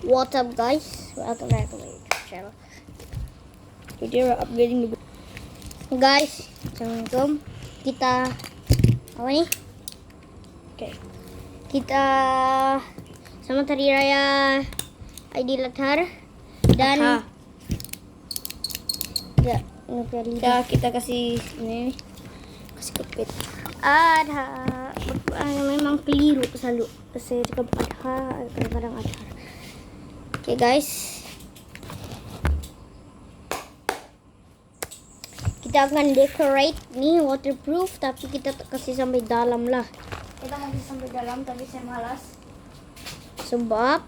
What's up, guys? Welcome back to my YouTube channel. Today we're upgrading the guys. Assalamualaikum. Kita apa nih? Oke. Kita selamat hari raya Aidiladha dan ya kita kasih ini kasih kepit. Memang keliru selalu saya cakap adha, kadang-kadang adha. Oke guys, kita akan decorate nih waterproof, tapi kita kasih sampai dalam lah. Kita mau kasih sampai dalam, tapi saya malas. Sebab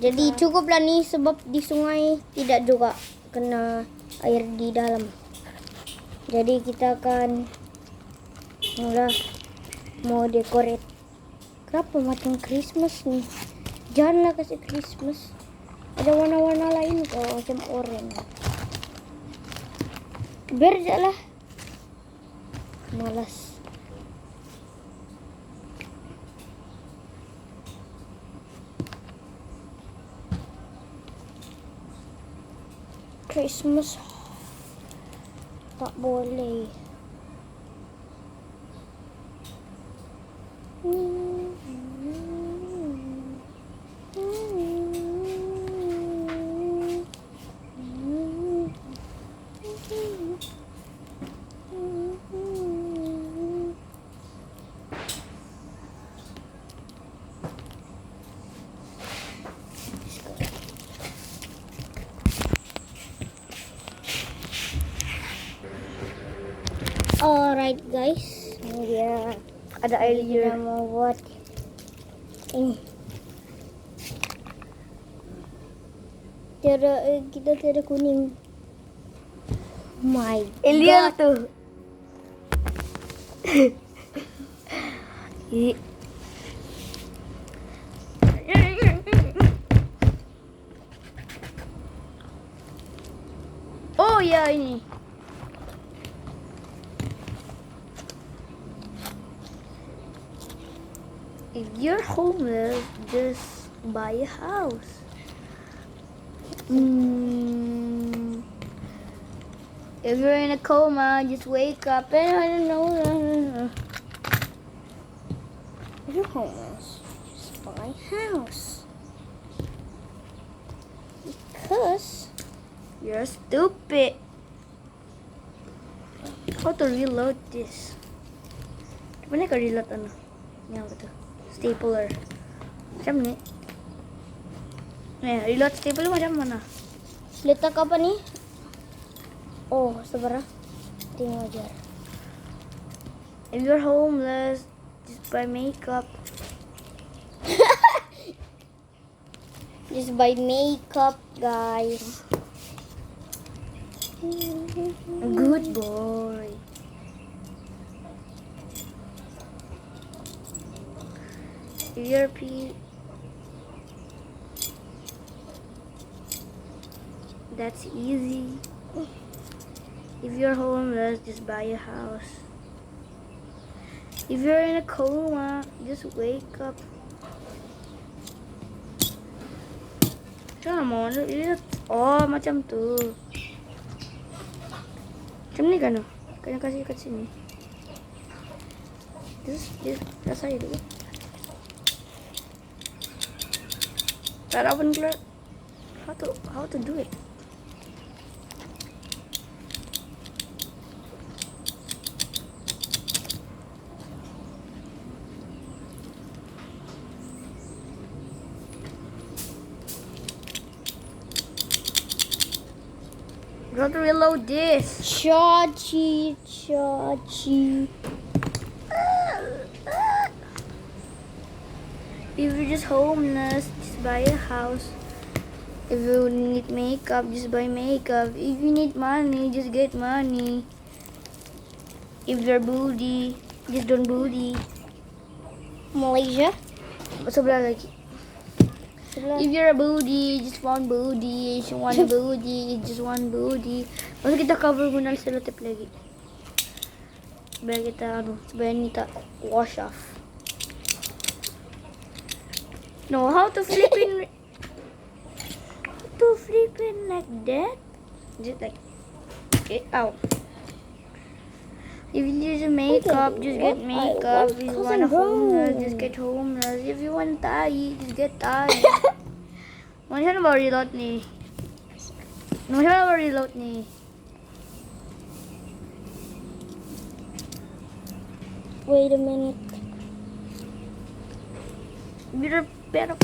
jadi cukuplah nih, sebab di sungai tidak juga kena air di dalam. Jadi kita akan mau decorate. Kenapa macam Christmas nih? Janganlah kasih Christmas. Ada warna-warna lain kok, macam oranye. Biar aja lah. Malas. Christmas tak boleh. Alright guys, ini dia Ada air liur. kita mau buat ini. Kita tiada kuning. My Liur God. tuh. Oh ya ini. If you're homeless, just buy a house. If you're in a coma, just wake up and I don't know. If you're homeless, just buy a house. Because You're stupid. How to reload this? Mana ka reload ano? Yang betul. Stapler. Macam ni. Reload stapler macam mana? letak apa nih? Oh, sabar. Tinggal aja. If you're homeless, just buy makeup. Just buy makeup, guys. Good boy. If you're that's easy. If you're homeless, just buy a house. If you're in a coma, just wake up. Macam mana? Oh, macam tu. Macam ni kan? Kena kasih kat sini. This saya dulu. Tak ada pun keluar. How to do it? How to reload this? Chachi. If you're just homeless, just buy a house. If you need makeup, just buy makeup. If you need money, just get money. If you're booty, just don't booty. Malaysia. Sebelah lagi. If you're a booty, just want booty. If you want a booty, just want booty. Masa kita cover guna selotip lagi. Supaya kita supaya ni tak wash off. No, how to flip in? like that. Just like it out. If you need a makeup, just get makeup. If you want a homeless, just get homeless. If you want tahi, just get tahi. Mana baru reload ni? Mana baru reload ni? Wait a minute. Biar biar.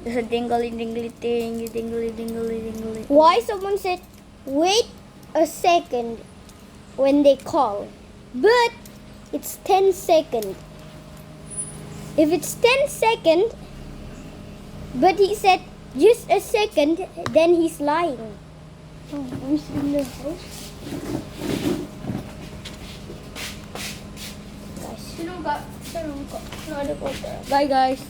There's a dingly thing, dingly. Why someone said, wait a second when they call, but it's 10 seconds. If it's 10 seconds, but he said just a second, then he's lying. Oh, I'm in the house. Guys, Bye guys.